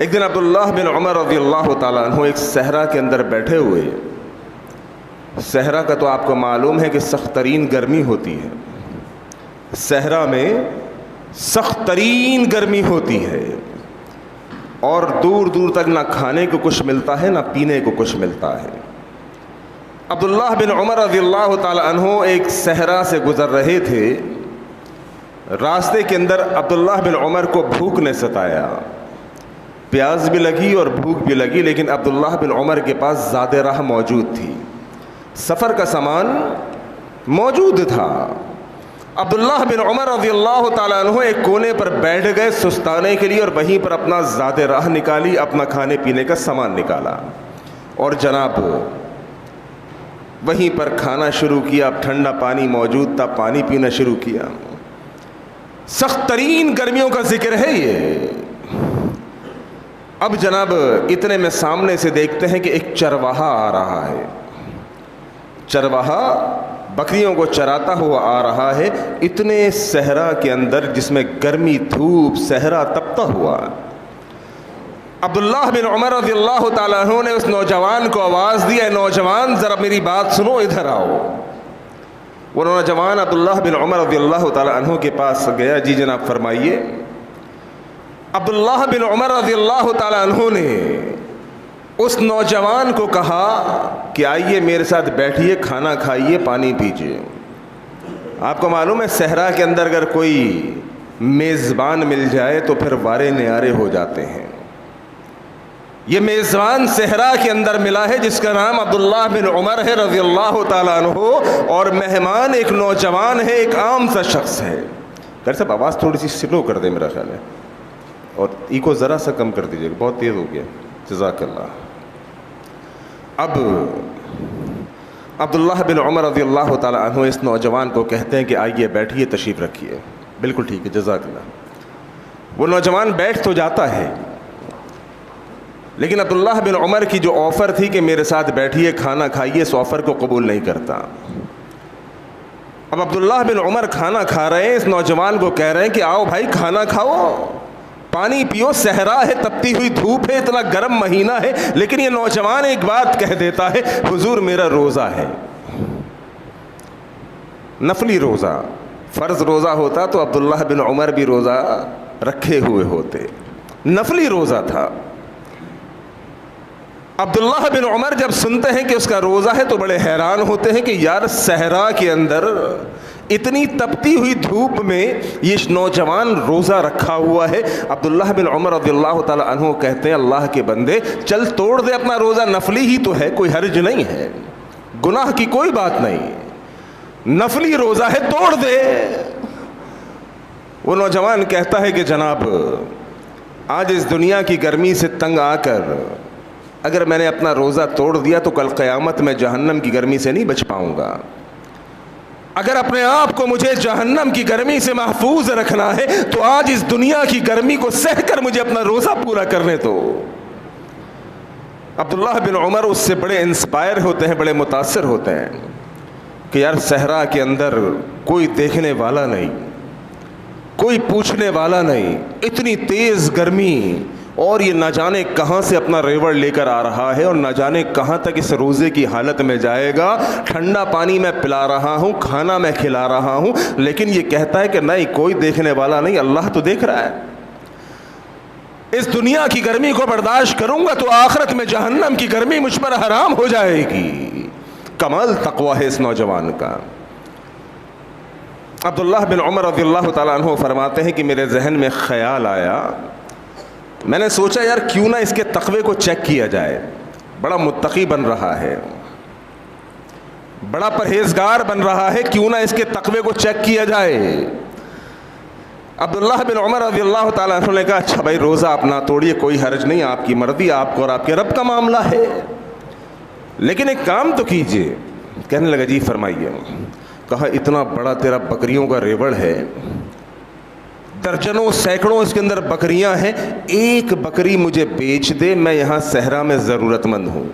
ایک دن عبداللہ بن عمر رضی اللہ تعالیٰ عنہ ایک صحرا کے اندر بیٹھے ہوئے. صحرا کا تو آپ کو معلوم ہے کہ سخت ترین گرمی ہوتی ہے. صحرا میں سخت ترین گرمی ہوتی ہے اور دور دور تک نہ کھانے کو کچھ ملتا ہے نہ پینے کو کچھ ملتا ہے. عبداللہ بن عمر رضی اللہ تعالیٰ عنہ ایک صحرا سے گزر رہے تھے. راستے کے اندر عبداللہ بن عمر کو بھوک نے ستایا. پیاس بھی لگی اور بھوک بھی لگی, لیکن عبداللہ بن عمر کے پاس زاد راہ موجود تھی, سفر کا سامان موجود تھا. عبداللہ بن عمر رضی اللہ تعالیٰ عنہ ایک کونے پر بیٹھ گئے سستانے کے لیے اور وہیں پر اپنا زاد راہ نکالی, اپنا کھانے پینے کا سامان نکالا اور جناب وہیں پر کھانا شروع کیا. اب ٹھنڈا پانی موجود تھا, پانی پینا شروع کیا. سخت ترین گرمیوں کا ذکر ہے یہ. اب جناب اتنے میں سامنے سے دیکھتے ہیں کہ ایک چرواہا آ رہا ہے. چرواہا بکریوں کو چراتا ہوا آ رہا ہے. اتنے صحرا کے اندر جس میں گرمی دھوپ صحرا تپتا ہوا. عبداللہ بن عمر رضی اللہ تعالیٰ عنہ نے اس نوجوان کو آواز دی, اے نوجوان ذرا میری بات سنو, ادھر آؤ. وہ نوجوان عبداللہ بن عمر رضی اللہ تعالیٰ عنہ کے پاس گیا. جی جناب فرمائیے. عبداللہ بن عمر رضی اللہ تعالیٰ عنہ نے اس نوجوان کو کہا کہ آئیے میرے ساتھ بیٹھیے, کھانا کھائیے, پانی پیجیے. آپ کو معلوم ہے صحرا کے اندر اگر کوئی میزبان مل جائے تو پھر وارے نیارے ہو جاتے ہیں. یہ میزبان صحرا کے اندر ملا ہے جس کا نام عبداللہ بن عمر ہے رضی اللہ تعالیٰ عنہ, اور مہمان ایک نوجوان ہے, ایک عام سا شخص ہے. ڈاکٹر صاحب آواز تھوڑی سی سلو کر دیں میرا خیال ہے, اور ایکو ذرا سا کم کر دیجیے, بہت تیز ہو گیا. جزاک اللہ. اب عبداللہ بن عمر رضی اللہ تعالیٰ عنہ اس نوجوان کو کہتے ہیں کہ آئیے بیٹھیے, تشریف رکھیے. بالکل ٹھیک ہے, جزاک اللہ. وہ نوجوان بیٹھ تو جاتا ہے, لیکن عبداللہ بن عمر کی جو آفر تھی کہ میرے ساتھ بیٹھیے کھانا کھائیے, اس آفر کو قبول نہیں کرتا. اب عبداللہ بن عمر کھانا کھا رہے ہیں, اس نوجوان کو کہہ رہے ہیں کہ آؤ بھائی کھانا کھاؤ, پانی پیو, صحرا ہے, تپتی ہوئی دھوپ ہے, اتنا گرم مہینہ ہے. لیکن یہ نوجوان ایک بات کہہ دیتا ہے, حضور میرا روزہ ہے, نفلی روزہ. فرض روزہ ہوتا تو عبداللہ بن عمر بھی روزہ رکھے ہوئے ہوتے, نفلی روزہ تھا. عبداللہ بن عمر جب سنتے ہیں کہ اس کا روزہ ہے تو بڑے حیران ہوتے ہیں کہ یار صحرا کے اندر اتنی تپتی ہوئی دھوپ میں یہ نوجوان روزہ رکھا ہوا ہے. عبداللہ بن عمر رضی اللہ تعالیٰ عنہ کہتے ہیں اللہ کے بندے چل توڑ دے اپنا روزہ, نفلی ہی تو ہے, کوئی حرج نہیں ہے, گناہ کی کوئی بات نہیں, نفلی روزہ ہے, توڑ دے. وہ نوجوان کہتا ہے کہ جناب آج اس دنیا کی گرمی سے تنگ آ کر اگر میں نے اپنا روزہ توڑ دیا تو کل قیامت میں جہنم کی گرمی سے نہیں بچ پاؤں گا. اگر اپنے آپ کو مجھے جہنم کی گرمی سے محفوظ رکھنا ہے تو آج اس دنیا کی گرمی کو سہ کر مجھے اپنا روزہ پورا کرنے دو. عبداللہ بن عمر اس سے بڑے انسپائر ہوتے ہیں, بڑے متاثر ہوتے ہیں کہ یار صحرا کے اندر کوئی دیکھنے والا نہیں, کوئی پوچھنے والا نہیں, اتنی تیز گرمی, اور یہ نہ جانے کہاں سے اپنا ریوڑ لے کر آ رہا ہے اور نہ جانے کہاں تک اس روزے کی حالت میں جائے گا. ٹھنڈا پانی میں پلا رہا ہوں, کھانا میں کھلا رہا ہوں, لیکن یہ کہتا ہے کہ نہیں کوئی دیکھنے والا نہیں, اللہ تو دیکھ رہا ہے. اس دنیا کی گرمی کو برداشت کروں گا تو آخرت میں جہنم کی گرمی مجھ پر حرام ہو جائے گی. کمال تقویٰ ہے اس نوجوان کا. عبداللہ بن عمر رضی اللہ تعالیٰ عنہ فرماتے ہیں کہ میرے ذہن میں خیال آیا, میں نے سوچا یار کیوں نہ اس کے تقوی کو چیک کیا جائے. بڑا متقی بن رہا ہے, بڑا پرہیزگار بن رہا ہے, کیوں نہ اس کے تقوی کو چیک کیا جائے. عبداللہ بن عمر رضی اللہ تعالیٰ عنہ نے کہا اچھا بھائی روزہ آپ نہ توڑیے, کوئی حرج نہیں, آپ کی مرضی, آپ کو اور آپ کے رب کا معاملہ ہے, لیکن ایک کام تو کیجیے. کہنے لگا جی فرمائیے. کہا اتنا بڑا تیرا بکریوں کا ریوڑ ہے, درجنوں سینکڑوں اس کے اندر بکریاں ہیں, ایک بکری مجھے بیچ دے, میں یہاں صحرا میں ضرورت مند ہوں.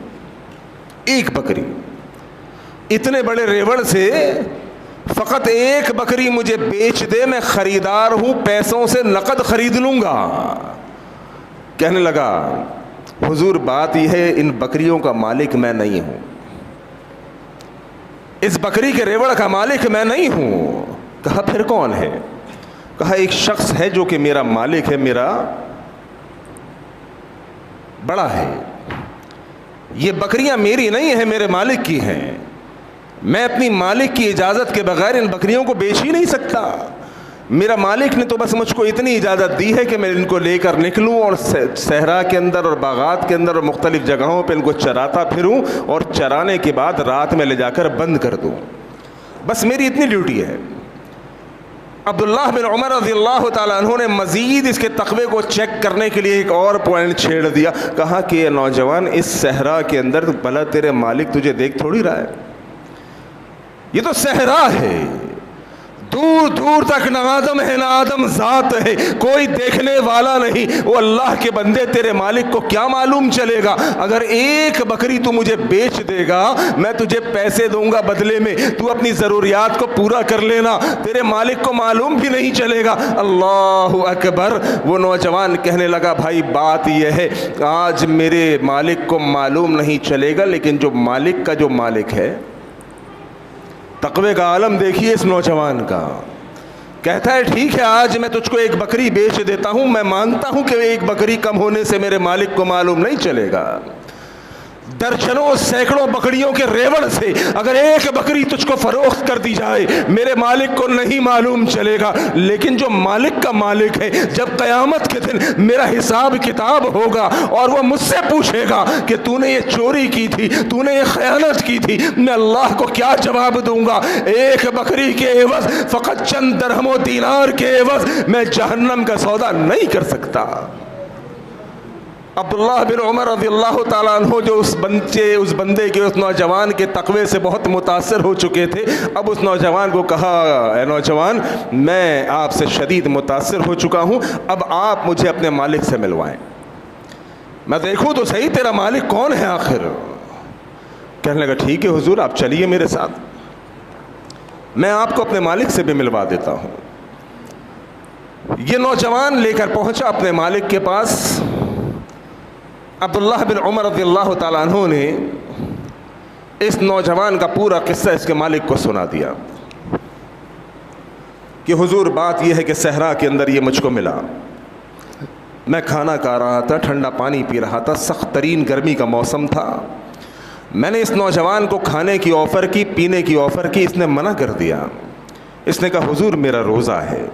ایک بکری, اتنے بڑے ریوڑ سے فقط ایک بکری مجھے بیچ دے, میں خریدار ہوں, پیسوں سے نقد خرید لوں گا. کہنے لگا حضور بات یہ ہے ان بکریوں کا مالک میں نہیں ہوں، اس بکری کے ریوڑ کا مالک میں نہیں ہوں۔ کہا پھر کون ہے؟ کہا ایک شخص ہے جو کہ میرا مالک ہے، میرا بڑا ہے، یہ بکریاں میری نہیں ہیں، میرے مالک کی ہیں، میں اپنی مالک کی اجازت کے بغیر ان بکریوں کو بیچ ہی نہیں سکتا، میرا مالک نے تو بس مجھ کو اتنی اجازت دی ہے کہ میں ان کو لے کر نکلوں اور صحرا کے اندر اور باغات کے اندر اور مختلف جگہوں پہ ان کو چراتا پھروں اور چرانے کے بعد رات میں لے جا کر بند کر دوں، بس میری اتنی ڈیوٹی ہے۔ عبداللہ بن عمر رضی اللہ تعالیٰ عنہ نے مزید اس کے تقوی کو چیک کرنے کے لیے ایک اور پوائنٹ چھیڑ دیا، کہا کہ یہ نوجوان اس صحرا کے اندر بھلا تیرے مالک تجھے دیکھ تھوڑی رہا ہے، یہ تو صحرا ہے، دور دور تک نہ آدم ہے نہ آدم ذات ہے، کوئی دیکھنے والا نہیں، وہ اللہ کے بندے تیرے مالک کو کیا معلوم چلے گا؟ اگر ایک بکری تو مجھے بیچ دے گا میں تجھے پیسے دوں گا بدلے میں، تو اپنی ضروریات کو پورا کر لینا، تیرے مالک کو معلوم بھی نہیں چلے گا۔ اللہ اکبر۔ وہ نوجوان کہنے لگا بھائی بات یہ ہے آج میرے مالک کو معلوم نہیں چلے گا، لیکن جو مالک کا جو مالک ہے، تقوی کا عالم دیکھیے اس نوجوان کا، کہتا ہے ٹھیک ہے آج میں تجھ کو ایک بکری بیچ دیتا ہوں، میں مانتا ہوں کہ ایک بکری کم ہونے سے میرے مالک کو معلوم نہیں چلے گا، درجنوں سینکڑوں بکریوں کے ریوڑ سے اگر ایک بکری تجھ کو فروخت کر دی جائے میرے مالک کو نہیں معلوم چلے گا، لیکن جو مالک کا مالک ہے جب قیامت کے دن میرا حساب کتاب ہوگا اور وہ مجھ سے پوچھے گا کہ تو نے یہ چوری کی تھی، تو نے یہ خیانت کی تھی، میں اللہ کو کیا جواب دوں گا؟ ایک بکری کے عوض، فقط چند درہم و دینار کے عوض میں جہنم کا سودا نہیں کر سکتا۔ عبداللہ بن عمر رضی اللہ تعالیٰ عنہ جو اس بندے کے اس نوجوان کے تقوی سے بہت متاثر ہو چکے تھے، اب اس نوجوان کو کہا اے نوجوان میں آپ سے شدید متاثر ہو چکا ہوں، اب آپ مجھے اپنے مالک سے ملوائیں، میں دیکھوں تو صحیح تیرا مالک کون ہے آخر۔ کہنے لگا ٹھیک ہے حضور آپ چلیے میرے ساتھ، میں آپ کو اپنے مالک سے بھی ملوا دیتا ہوں۔ یہ نوجوان لے کر پہنچا اپنے مالک کے پاس۔ عبداللہ بن عمر رضی اللہ تعالیٰ عنہ نے اس نوجوان کا پورا قصہ اس کے مالک کو سنا دیا کہ حضور بات یہ ہے کہ صحرا کے اندر یہ مجھ کو ملا، میں کھانا کھا رہا تھا، ٹھنڈا پانی پی رہا تھا، سخت ترین گرمی کا موسم تھا، میں نے اس نوجوان کو کھانے کی آفر کی، پینے کی آفر کی، اس نے منع کر دیا، اس نے کہا حضور میرا روزہ ہے،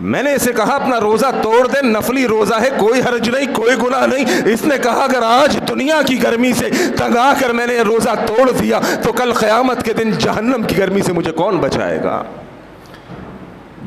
میں نے اسے کہا اپنا روزہ توڑ دے، نفلی روزہ ہے، کوئی حرج نہیں، کوئی گناہ نہیں، اس نے کہا اگر آج دنیا کی گرمی سے تنگ آ کر میں نے روزہ توڑ دیا تو کل قیامت کے دن جہنم کی گرمی سے مجھے کون بچائے گا؟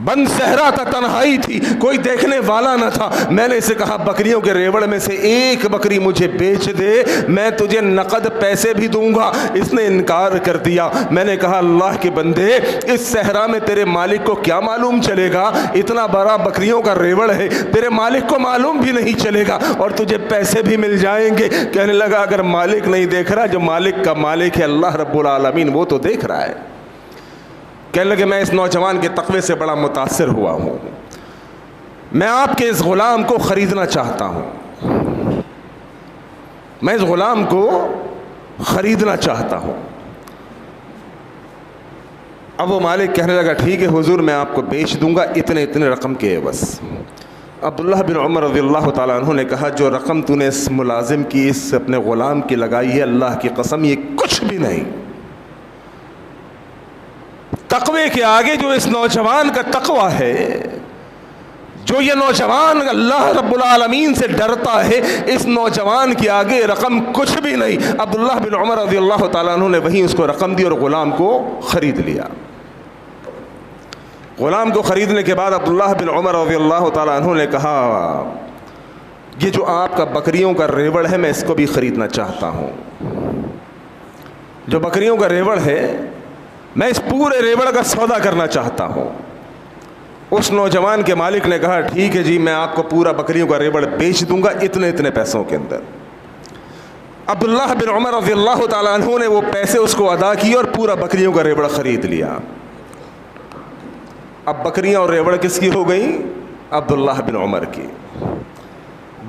بند صحرا تھا، تنہائی تھی، کوئی دیکھنے والا نہ تھا، میں نے اسے کہا بکریوں کے ریوڑ میں سے ایک بکری مجھے بیچ دے میں تجھے نقد پیسے بھی دوں گا، اس نے انکار کر دیا۔ میں نے کہا اللہ کے بندے اس صحرا میں تیرے مالک کو کیا معلوم چلے گا؟ اتنا بڑا بکریوں کا ریوڑ ہے، تیرے مالک کو معلوم بھی نہیں چلے گا اور تجھے پیسے بھی مل جائیں گے۔ کہنے لگا اگر مالک نہیں دیکھ رہا، جو مالک کا مالک ہے اللہ رب العالمین وہ تو دیکھ رہا ہے۔ کہنے لگے میں اس نوجوان کے تقوی سے بڑا متاثر ہوا ہوں، میں آپ کے اس غلام کو خریدنا چاہتا ہوں، میں اس غلام کو خریدنا چاہتا ہوں۔ اب وہ مالک کہنے لگا ٹھیک ہے حضور میں آپ کو بیچ دوں گا اتنے رقم کے عوض۔ عبداللہ بن عمر رضی اللہ تعالیٰ عنہ نے کہا جو رقم تو نے اس ملازم کی، اس اپنے غلام کی لگائی ہے، اللہ کی قسم یہ کچھ بھی نہیں، تقوی کے آگے جو اس نوجوان کا تقوی ہے، جو یہ نوجوان اللہ رب العالمین سے ڈرتا ہے، اس نوجوان کے آگے رقم کچھ بھی نہیں۔ عبداللہ بن عمر رضی اللہ تعالیٰ عنہ نے وہیں اس کو رقم دی اور غلام کو خرید لیا۔ غلام کو خریدنے کے بعد عبداللہ بن عمر رضی اللہ تعالیٰ عنہ نے کہا یہ جو آپ کا بکریوں کا ریوڑ ہے میں اس کو بھی خریدنا چاہتا ہوں، جو بکریوں کا ریوڑ ہے میں اس پورے ریوڑ کا سودا کرنا چاہتا ہوں۔ اس نوجوان کے مالک نے کہا ٹھیک ہے جی میں آپ کو پورا بکریوں کا ریوڑ بیچ دوں گا اتنے پیسوں کے اندر۔ عبداللہ بن عمر رضی اللہ تعالیٰ عنہ نے وہ پیسے اس کو ادا کیے اور پورا بکریوں کا ریوڑ خرید لیا۔ اب بکریاں اور ریوڑ کس کی ہو گئی؟ عبداللہ بن عمر کی۔